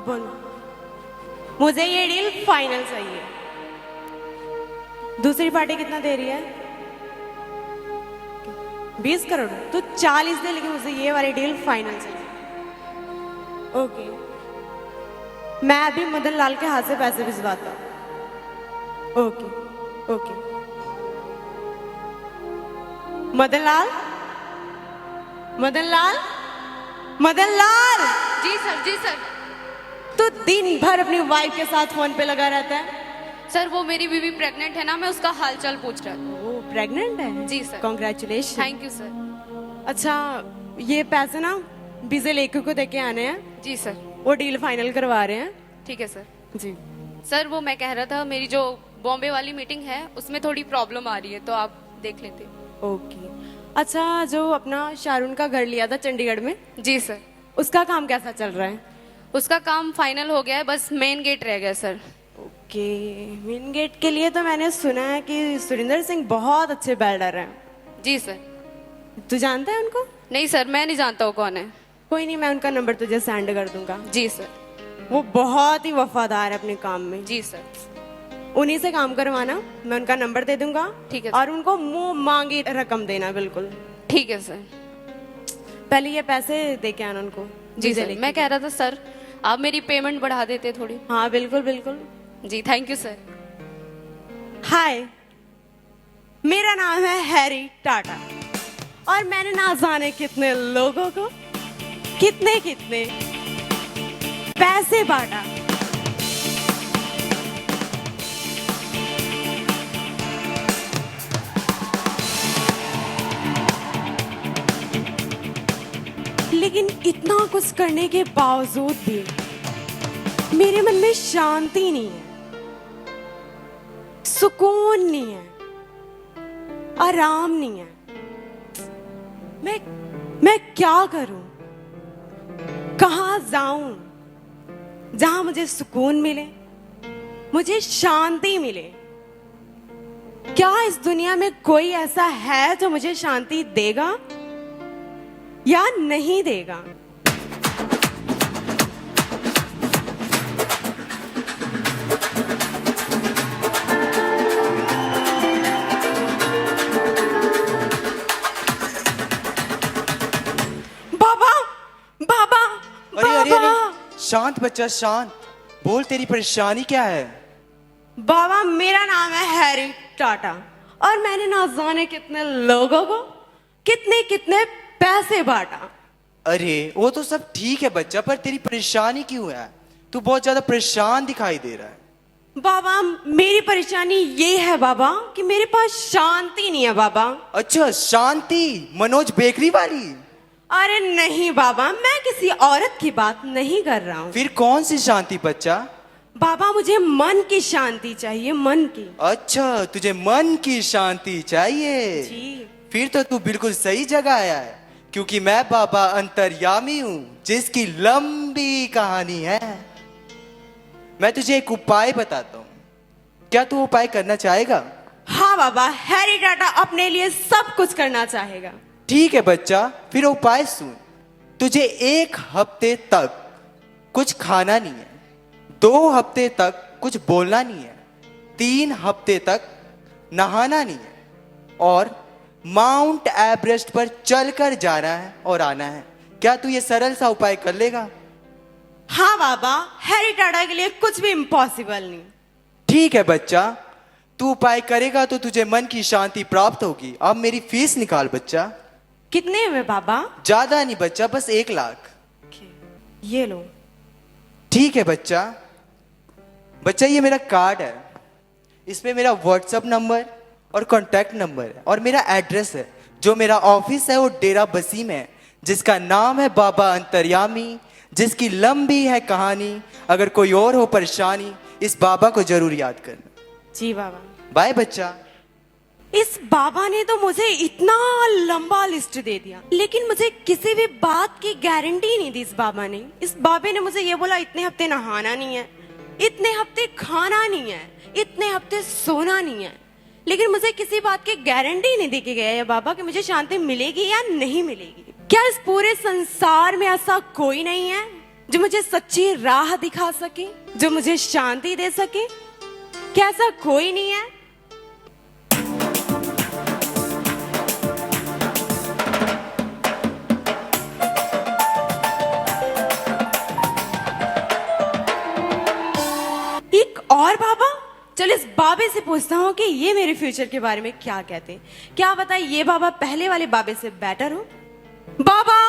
अब बोलो। मुझे ये डील फाइनल चाहिए। दूसरी पार्टी कितना दे रही है? 20 करोड़। तो 40 दे, लेकिन मुझे ये वाली डील फाइनल चाहिए। ओके, मैं अभी मदन लाल के हाथ से पैसे भिजवाता हूँ। Okay okay. मदन लाल, मदन लाल, मदन लाल। जी सर, जी सर। तो दिन भर अपनी वाइफ के साथ फोन पे लगा रहता है। सर वो मेरी बीवी प्रेग्नेंट है ना, मैं उसका हालचाल पूछ रहा था। वो प्रेग्नेंट है? जी sir. Congratulation. Thank you sir. अच्छा, ये पैसे ना विजय लेखक को देके आने हैं। जी सर। वो डील फाइनल करवा रहे हैं। ठीक है सर। जी सर वो मैं कह रहा था, मेरी जो बॉम्बे वाली मीटिंग है उसमें थोड़ी प्रॉब्लम आ रही है, तो आप देख लेते। ओके। अच्छा, जो अपना शारून का घर लिया था चंडीगढ़ में, जी सर, उसका काम कैसा चल रहा है? उसका काम फाइनल हो गया है, बस मेन गेट रह गया सर। ओके, मेन गेट के लिए तो मैंने सुना है कि सुरिंदर सिंह बहुत अच्छे बिल्डर हैं। जी सर। तू जानता है उनको? नहीं सर, मैं नहीं जानता वो कौन है। कोई नहीं, मैं उनका नंबर तुझे सेंड कर दूंगा। जी सर। वो बहुत ही वफादार है अपने काम में। जी सर। उन्हीं से काम करवाना, मैं उनका नंबर दे दूंगा। ठीक है। और उनको मुंह मांगी रकम देना, बिल्कुल। ठीक है सर। पहले ये पैसे दे के आना उनको। जी सर, मैं कह रहा था सर आप मेरी पेमेंट बढ़ा देते थोड़ी। हाँ बिल्कुल बिल्कुल। जी थैंक यू सर। हाय, मेरा नाम है हैरी टाटा और मैंने ना जाने कितने लोगों को कितने कितने पैसे बांटा। लेकिन इतना कुछ करने के बावजूद भी मेरे मन में शांति नहीं है, सुकून नहीं है, आराम नहीं है। मैं क्या करूं? कहां जाऊं जहां मुझे सुकून मिले, मुझे शांति मिले? क्या इस दुनिया में कोई ऐसा है जो मुझे शांति देगा या नहीं देगा? बाबा, बाबा, अरे अरे बाबा। अरे, शांत बच्चा शांत। बोल, तेरी परेशानी क्या है? बाबा, मेरा नाम है हैरी टाटा और मैंने ना जाने कितने लोगों को कितने कितने पैसे बांटा। अरे वो तो सब ठीक है बच्चा, पर तेरी परेशानी क्यों है? तू बहुत ज्यादा परेशान दिखाई दे रहा है। बाबा, मेरी परेशानी ये है बाबा कि मेरे पास शांति नहीं है बाबा। अच्छा, शांति मनोज बेकरी वाली? अरे नहीं बाबा, मैं किसी औरत की बात नहीं कर रहा हूँ। फिर कौन सी शांति बच्चा? बाबा, मुझे मन की शांति चाहिए, मन की। अच्छा, तुझे मन की शांति चाहिए? जी। फिर तो तू बिल्कुल सही जगह आया है, क्योंकि मैं बाबा अंतर्यामी हूँ जिसकी लंबी कहानी है। मैं तुझे एक उपाय बताता हूँ, क्या तू उपाय करना चाहेगा? हाँ बाबा, हैरी टाटा अपने लिए सब कुछ करना चाहेगा। ठीक है बच्चा, फिर उपाय सुन। तुझे 1 हफ्ते तक कुछ खाना नहीं है, 2 हफ्ते तक कुछ बोलना नहीं है, 3 हफ्ते तक नहाना नहीं है और माउंट एवरेस्ट पर चलकर जाना है और आना है। क्या तू ये सरल सा उपाय कर लेगा? हाँ बाबा, हैरी टाटा के लिए कुछ भी इम्पॉसिबल नहीं। ठीक है बच्चा, तू उपाय करेगा तो तुझे मन की शांति प्राप्त होगी। अब मेरी फीस निकाल बच्चा। कितने में बाबा? ज्यादा नहीं बच्चा, बस 1 लाख। ये लो। ठीक है बच्चा। बच्चा, ये मेरा कार्ड है, इसमें मेरा व्हाट्सएप नंबर और कॉन्टैक्ट नंबर है और मेरा एड्रेस है। जो मेरा ऑफिस है वो डेरा बसी में है, जिसका नाम है बाबा अंतर्यामी, जिसकी लंबी है कहानी। अगर कोई और हो परेशानी, इस बाबा को जरूर याद करना। जी बाबा। बाय बच्चा। इस बाबा ने तो मुझे इतना लंबा लिस्ट दे दिया, लेकिन मुझे किसी भी बात की गारंटी नहीं दी इस बाबा ने। इस बाबे ने मुझे ये बोला, इतने हफ्ते नहाना नहीं है, इतने हफ्ते खाना नहीं है, इतने हफ्ते सोना नहीं है, लेकिन मुझे किसी बात की गारंटी नहीं दी के गया है बाबा कि मुझे शांति मिलेगी या नहीं मिलेगी। क्या इस पूरे संसार में ऐसा कोई नहीं है जो मुझे सच्ची राह दिखा सके, जो मुझे शांति दे सके? क्या ऐसा कोई नहीं है? एक और बाबा? चलो इस बाबे से पूछता हूँ कि ये मेरे फ्यूचर के बारे में क्या कहते हैं। क्या पता ये बाबा पहले वाले बाबे से बेटर हो। बाबा,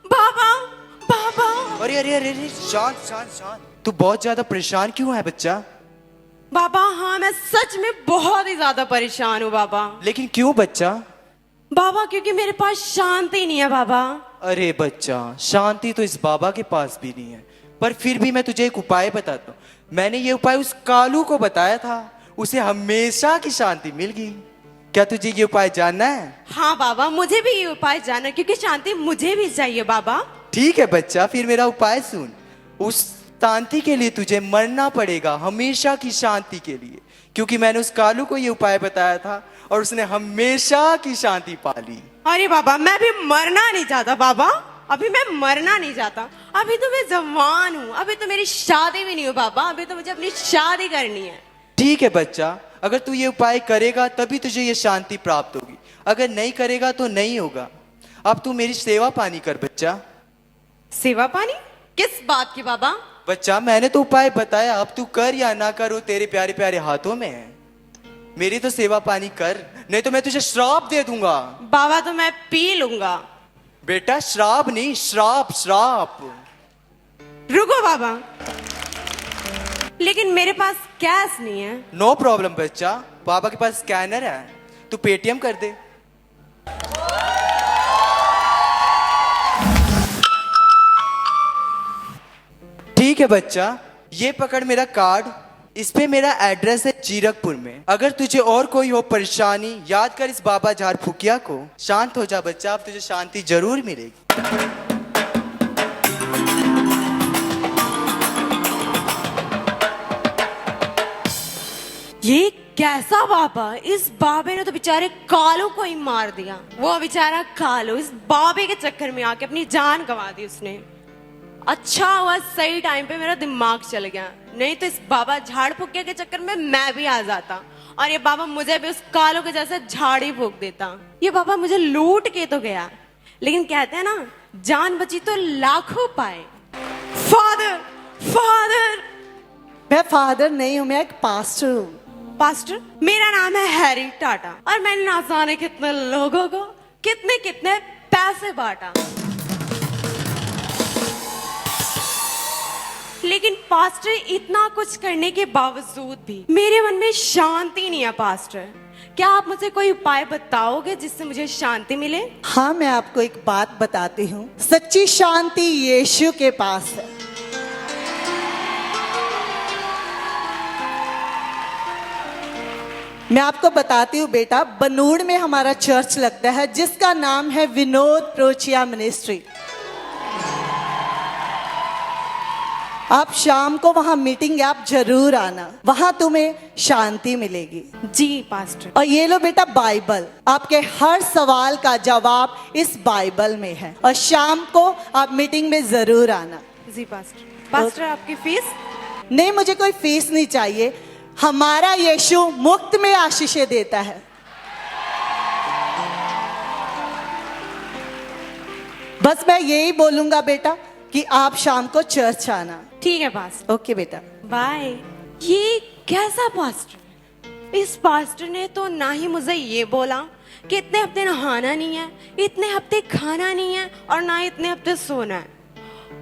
बाबा, बाबा। अरे अरे अरे अरे, शांत शांत शांत। तू बहुत ज्यादा परेशान क्यों है बच्चा? बाबा हाँ, मैं सच में बहुत ही ज्यादा परेशान हूँ बाबा। लेकिन क्यों बच्चा? बाबा क्योंकि मेरे पास शांति नहीं है बाबा। अरे बच्चा, शांति तो इस बाबा के पास भी नहीं है, पर फिर भी मैं तुझे एक उपाय बताता हूँ। मैंने ये उपाय उस कालू को बताया था, उसे हमेशा की शांति मिल गई। क्या तुझे ये उपाय जानना है? हाँ बाबा, मुझे भी ये उपाय जानना है, क्योंकि शांति मुझे भी चाहिए बाबा। ठीक है बच्चा, फिर मेरा उपाय सुन। उस शांति के लिए तुझे मरना पड़ेगा, हमेशा की शांति के लिए, क्योंकि मैंने उस कालू को ये उपाय बताया था और उसने हमेशा की शांति पा ली। अरे बाबा, मैं भी मरना नहीं चाहता बाबा। अभी मैं मरना नहीं चाहता। अभी तो मैं जवान हूँ, अभी तो मेरी शादी भी नहीं हुई बाबा। अभी तो मुझे अपनी शादी करनी है। ठीक है बच्चा, अगर तू ये उपाय करेगा तभी तुझे ये शांति प्राप्त होगी, अगर नहीं करेगा तो नहीं होगा। अब तू मेरी सेवा पानी कर बच्चा। सेवा पानी? किस बात की बाबा? बच्चा, मैंने तो उपाय बताया, अब तू कर या ना कर वो तेरे प्यारे प्यारे हाथों में है। मेरी तो सेवा पानी कर, नहीं तो मैं तुझे श्राप दे दूंगा। बाबा तो मैं पी लूंगा। बेटा श्राप नहीं, श्राप श्राप। रुको बाबा, लेकिन मेरे पास कैश नहीं है। नो प्रॉब्लम बच्चा, बाबा के पास स्कैनर है, तू पेटीएम कर दे। ठीक है बच्चा, ये पकड़ मेरा कार्ड, इस पे मेरा एड्रेस है जीरकपुर में। अगर तुझे और कोई हो परेशानी, याद कर इस बाबा झाड़ फुकिया को। शांत हो जा बच्चा, अब तुझे शांति जरूर मिलेगी। ये कैसा बाबा? इस बाबे ने तो बेचारे कालू को ही मार दिया। वो बेचारा कालू इस बाबे के चक्कर में आके अपनी जान गंवा दी उसने। अच्छा हुआ सही टाइम पे मेरा दिमाग चल गया, नहीं तो इस बाबा झाड़ फूके के चक्कर में मैं भी आ जाता और ये बाबा मुझे भी उस कालो के जैसे झाड़ ही फूक देता। ये बाबा मुझे लूट के तो गया, लेकिन कहते हैं ना, जान बची तो लाखों पाए। Father, father. मैं फादर नहीं हूँ, मैं एक पास्टर हूँ। पास्टर? मेरा नाम है हैरी टाटा और मैंने ना जाने कितने लोगों को कितने कितने पैसे बांटा। लेकिन पास्टर, इतना कुछ करने के बावजूद भी मेरे मन में शांति नहीं है। पास्टर, क्या आप मुझे कोई उपाय बताओगे जिससे मुझे शांति मिले? हाँ, मैं आपको एक बात बताती हूँ, सच्ची शांति यीशु के पास है। मैं आपको बताती हूँ बेटा, बनूड़ में हमारा चर्च लगता है जिसका नाम है विनोद प्रोचिया मिनिस्ट्री। आप शाम को वहां मीटिंग है, आप जरूर आना, वहां तुम्हें शांति मिलेगी। जी पास्टर। और ये लो बेटा बाइबल, आपके हर सवाल का जवाब इस बाइबल में है। और शाम को आप मीटिंग में जरूर आना। जी पास्टर। पास्टर, आपकी फीस? नहीं, मुझे कोई फीस नहीं चाहिए। हमारा यीशु मुफ्त में आशीषें देता है। बस मैं यही बोलूंगा बेटा कि आप शाम को चर्च आना। ठीक है पास्टर। ओके बेटा, बाय। ये कैसा पास्टर? इस पास्टर ने तो ना ही मुझे ये बोला कि इतने हफ्ते नहाना नहीं है, इतने हफ्ते खाना नहीं है और ना ही इतने हफ्ते सोना है।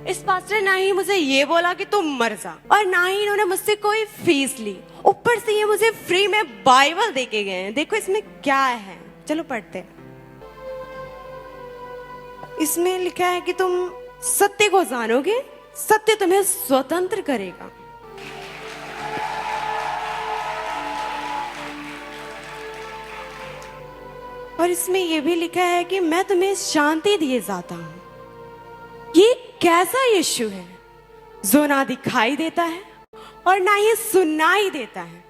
इस पास्टर ने ना ही मुझे ये बोला कि तुम मर जा, और ना ही इन्होंने मुझसे कोई फीस ली। ऊपर से ये मुझे फ्री में बाइबल देके गए हैं। देखो इसमें क्या है, चलो पढ़ते हैं। इसमें लिखा है कि तुम सत्य को जानोगे, सत्य तुम्हें स्वतंत्र करेगा। और इसमें यह भी लिखा है कि मैं तुम्हें शांति दिए जाता हूं। ये कैसा यीशु है जो ना दिखाई देता है और ना ही सुनाई देता है?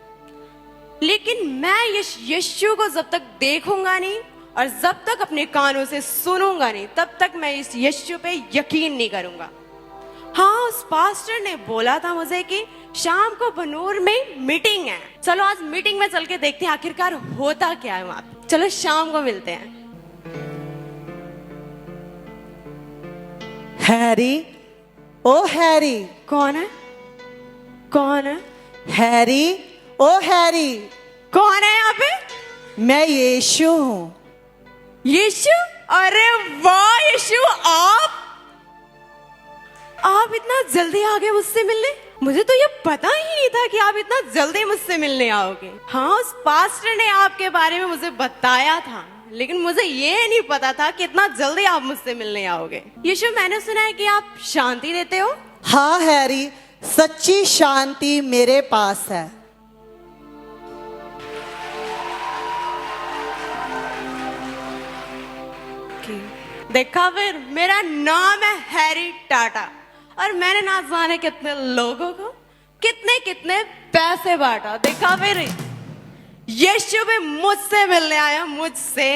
लेकिन मैं इस यीशु को जब तक देखूंगा नहीं और जब तक अपने कानों से सुनूंगा नहीं, तब तक मैं इस यीशु पे यकीन नहीं करूंगा। हाँ, उस पास्टर ने बोला था मुझे कि शाम को बनूर में मीटिंग है। चलो आज मीटिंग में चल के देखते हैं आखिरकार होता क्या है वहां पे। चलो शाम को मिलते हैं। हैरी, ओ हैरी, कौन है? कौन है? हैरी, ओ हैरी, कौन है यहाँ पे? मैं यीशु हूँ। यीशु? अरे वाह यीशु, आप इतना जल्दी आ गए मुझसे मिलने। मुझे तो ये पता ही नहीं था कि आप इतना जल्दी मुझसे मिलने आओगे। हाँ, उस पास्टर ने आपके बारे में मुझे बताया था, लेकिन मुझे ये नहीं पता था कि इतना जल्दी आप मुझसे मिलने आओगे। यीशु, मैंने सुना है कि आप शांति देते हो। हाँ हैरी, सच्ची शांति मेरे पास है। देखा फिर, मेरा नाम है हैरी टाटा और मैंने ना जाने कितने लोगों को कितने कितने पैसे बांटा। देखा फिर, यीशु भी मुझसे मिलने आया, मुझसे।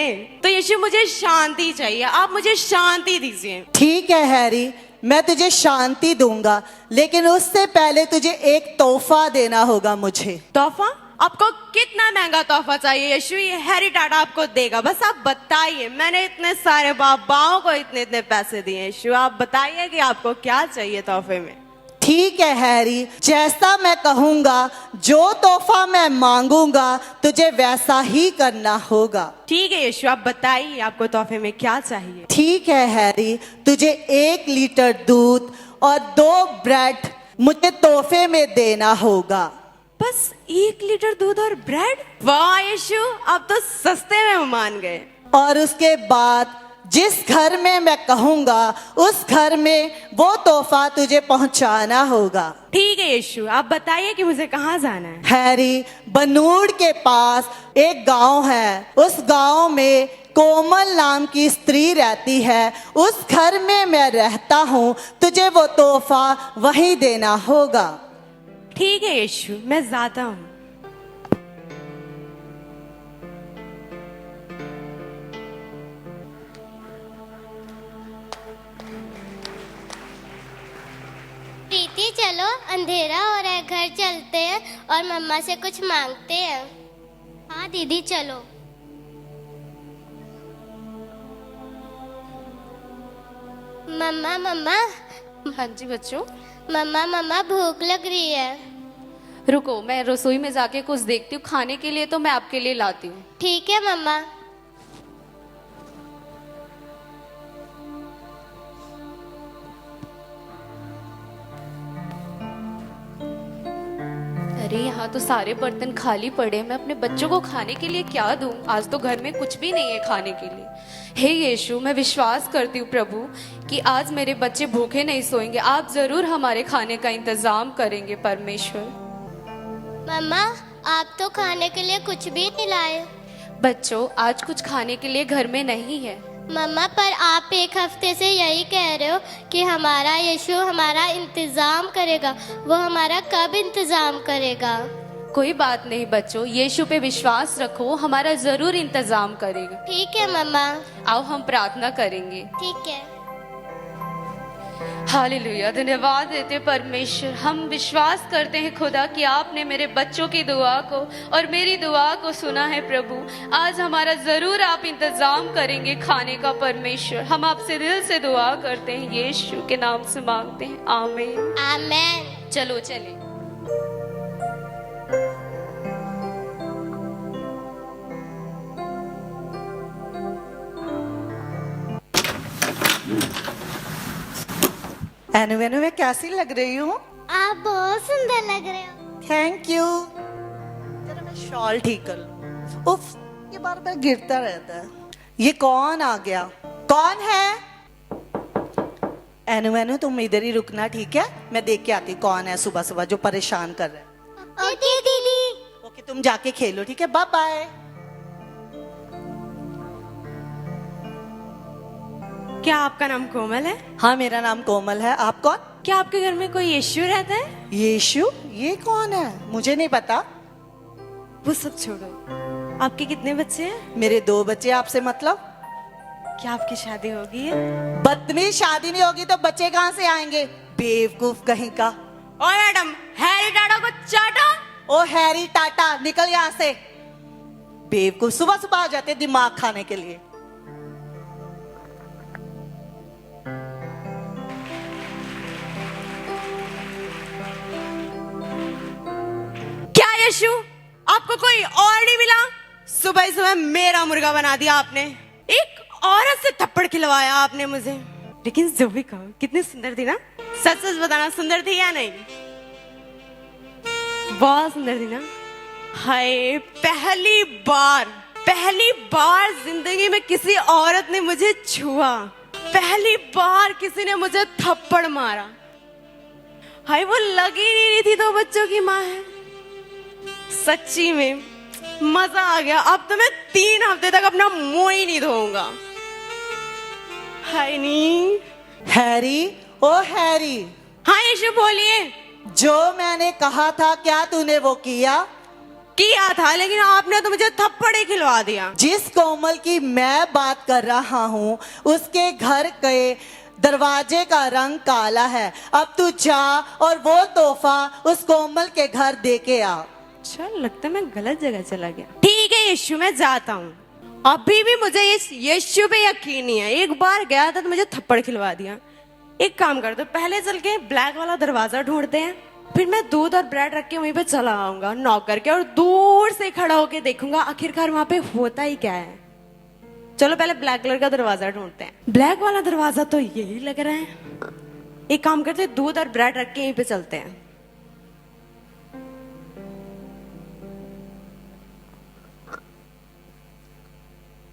तो यीशु, मुझे शांति चाहिए, आप मुझे शांति दीजिए। ठीक है हैरी, मैं तुझे शांति दूंगा, लेकिन उससे पहले तुझे एक तोहफा देना होगा मुझे। तोहफा? आपको कितना महंगा तोहफा चाहिए यीशु? ये हैरी टाटा आपको देगा, बस आप बताइए। मैंने इतने सारे बाबाओं को इतने इतने पैसे दिए। यीशु, आप बताइए कि आपको क्या चाहिए तोहफे में। ठीक है हैरी, जैसा मैं कहूंगा, जो तोहफा मैं मांगूंगा, तुझे वैसा ही करना होगा। ठीक है यीशु, आप बताइए आपको तोहफे में क्या चाहिए। ठीक है हैरी, तुझे 1 लीटर दूध और 2 ब्रेड मुझे तोहफे में देना होगा। बस 1 लीटर दूध और ब्रेड? वाह यीशु, आप तो सस्ते में मान गए। और उसके बाद जिस घर में मैं कहूंगा, उस घर में वो तोहफा तुझे पहुंचाना होगा। ठीक है यीशु, आप बताइए कि मुझे कहाँ जाना है। हैरी, बनूड़ के पास एक गांव है। उस गांव में कोमल नाम की स्त्री रहती है। उस घर में मैं रहता हूँ। तुझे वो तोहफा वहीं देना होगा। ठीक है यीशु, मैं जाता हूँ। प्रीति, चलो अंधेरा हो रहा है, घर चलते हैं और मम्मा से कुछ मांगते हैं। हाँ दीदी चलो। मम्मा मम्मा। हाँ जी बच्चों। मम्मा मम्मा, भूख लग रही है। रुको, मैं रसोई में जाके कुछ देखती हूँ खाने के लिए, तो मैं आपके लिए लाती हूँ। ठीक है मम्मा। अरे यहाँ तो सारे बर्तन खाली पड़े हैं। मैं अपने बच्चों को खाने के लिए क्या दूं? आज तो घर में कुछ भी नहीं है खाने के लिए। हे यीशु, मैं विश्वास करती हूँ प्रभु कि आज मेरे बच्चे भूखे नहीं सोएंगे। आप जरूर हमारे खाने का इंतजाम करेंगे परमेश्वर। मम्मा, आप तो खाने के लिए कुछ भी नहीं लाए। बच्चों, आज कुछ खाने के लिए घर में नहीं है। मम्मा, पर आप 1 हफ्ते से यही कह रहे हो कि हमारा यीशु हमारा इंतजाम करेगा। वो हमारा कब इंतजाम करेगा? कोई बात नहीं बच्चों, यीशु पे विश्वास रखो, वो हमारा जरूर इंतजाम करेगा। ठीक है मम्मा। आओ हम प्रार्थना करेंगे। ठीक है। हालेलुया, धन्यवाद देते परमेश्वर। हम विश्वास करते हैं खुदा कि आपने मेरे बच्चों की दुआ को और मेरी दुआ को सुना है प्रभु। आज हमारा जरूर आप इंतजाम करेंगे खाने का परमेश्वर। हम आपसे दिल से दुआ करते हैं, यीशु के नाम से मांगते हैं, आमीन। आमीन। चलो चले। एनु मैं कैसी लग रही हूँ? आप बहुत सुंदर लग रहे हो। Thank you. जरा मैं शॉल ठीक कर लूं। उफ, ये बार बार गिरता रहता है। ये कौन आ गया? कौन है? एनु तुम इधर ही रुकना, ठीक है? मैं देख के आती हूँ कौन है सुबह सुबह जो परेशान कर रहा है। ओके दीदी। ओके, तुम जाके खेलो, ठीक है? Bye bye. क्या आपका नाम कोमल है? हाँ, मेरा नाम कोमल है। आप कौन? क्या आपके घर में कोई यीशु रहता है? यीशु? ये कौन है? मुझे नहीं पता। वो सब छोड़ो, आपके कितने बच्चे हैं? मेरे 2 बच्चे। आपसे मतलब? क्या आपकी शादी हो गई है? बदतमीज, शादी नहीं होगी तो बच्चे कहाँ से आएंगे? बेवकूफ कहीं का। ओ मैडम, हैरी टाटा को चाटो। ओ हैरी टाटा, निकल यहाँ से। बेवकूफ, सुबह सुबह आ जाते दिमाग खाने के लिए। क्या यशु, आपको कोई और नहीं मिला? सुबह ही सुबह मेरा मुर्गा बना दिया आपने। एक औरत से थप्पड़ खिलवाया आपने मुझे। लेकिन जो भी कहो, कितनी सुंदर थी ना? सच सच बताना, सुंदर थी या नहीं? बहुत सुंदर थी ना? हाय, पहली बार जिंदगी में किसी औरत ने मुझे छुआ, पहली बार किसी ने मुझे थप्पड़ मारा। हाय, वो लगी नहीं रही थी तो बच्चों की माँ है। सच्ची में मजा आ गया। अब तो मैं 3 हफ्ते तक अपना मुंह ही नहीं धोऊंगा। हाय नी। हैरी, ओ हैरी, हाँ यशु बोलिए। जो मैंने कहा था क्या तूने वो किया? किया था, लेकिन आपने तो मुझे थप्पड़ ही खिलवा दिया। जिस कोमल की मैं बात कर रहा हूँ उसके घर के दरवाजे का रंग काला है। अब तू जा और वो तोहफा उस कोमल के घर दे के आ। अच्छा, लगता है मैं गलत जगह चला गया। ठीक है यशु, मैं जाता हूँ। अभी भी मुझे इस यशु पे यकीन नहीं है। एक बार गया था तो मुझे थप्पड़ खिलवा दिया। एक काम कर दो, पहले चल के ब्लैक वाला दरवाजा ढूंढते हैं, फिर मैं दूध और ब्रेड रख के वहीं पे चला आऊंगा नॉक करके, और दूर से खड़ा होके देखूंगा आखिरकार वहां पे होता ही क्या है। चलो पहले ब्लैक कलर का दरवाजा ढूंढते हैं। ब्लैक वाला दरवाजा तो यही लग रहा है। एक काम करते हैं, दूध और ब्रेड रख के यहीं पे चलते हैं।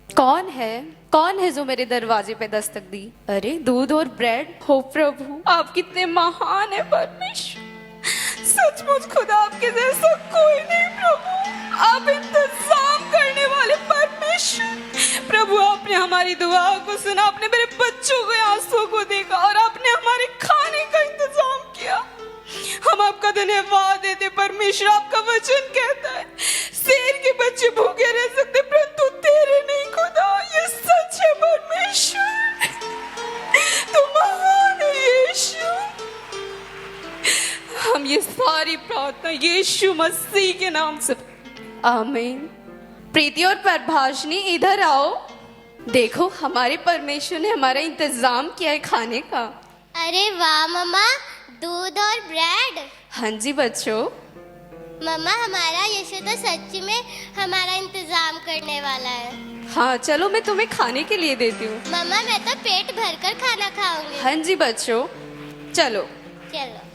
कौन है जो मेरे दरवाजे पे दस्तक दी? अरे दूध और ब्रेड। हो प्रभु, आप कितने महान है परमेश्वर। सचमुच खुदा आपके जैसा कोई नहीं प्रभु। आप इंतजाम करने वाले परमेश्वर। प्रभु, आपने हमारी दुआ को सुना, आपने मेरे बच्चों के आंसू को देखा और आपने हमारे खाने का इंतजाम किया। हम आपका धन्यवाद देते परमेश्वर। आपका वचन कहता है शेर के बच्चे भूखे रह सकते परंतु तेरे नहीं खुदा। ये सच है परमेश्वर, तुम महान है यीशु। हम ये सारी प्रार्थना यीशु मसीह के नाम से, आमीन। प्रीति और प्रभाषनी इधर आओ। देखो, हमारे परमेश्वर ने हमारा इंतजाम किया है खाने का। अरे वाह मम्मा, दूध और ब्रेड। हाँ जी बच्चों। मम्मा, हमारा यीशु तो सच्ची में हमारा इंतजाम करने वाला है। हाँ चलो, मैं तुम्हें खाने के लिए देती हूँ। मम्मा, मैं तो पेट भरकर खाना खाऊंगी। हाँ जी बच्चों, चलो। चलो।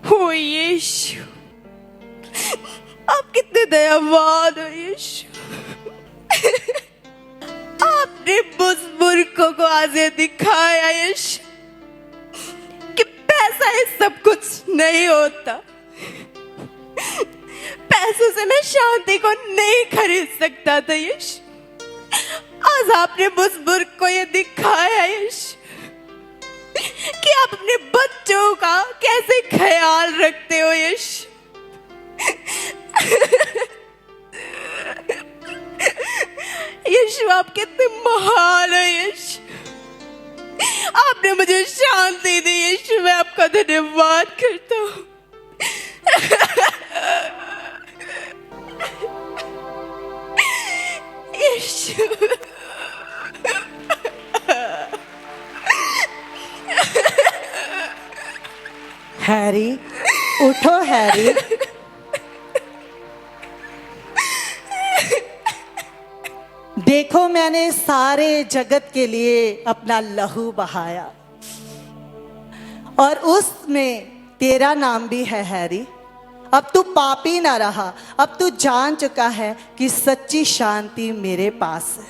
हो यीशु, आप कितने दयावान हो यीशु। आपने बुजुर्गों को आज ये दिखाया यीशु कि पैसा ये सब कुछ नहीं होता। पैसों से मैं शांति को नहीं खरीद सकता था यीशु। आज आपने बुजुर्ग को ये दिखाया यीशु कि आप अपने बच्चों का कैसे ख्याल रखते हो यीशु। यीशु, आप कितने महान हो यीशु। आपने मुझे शांति दी यीशु, मैं आपका धन्यवाद करता हूँ। यीशु, हैरी, उठो हैरी। देखो, मैंने सारे जगत के लिए अपना लहू बहाया और उसमें तेरा नाम भी है हैरी। अब तू पापी ना रहा। अब तू जान चुका है कि सच्ची शांति मेरे पास है।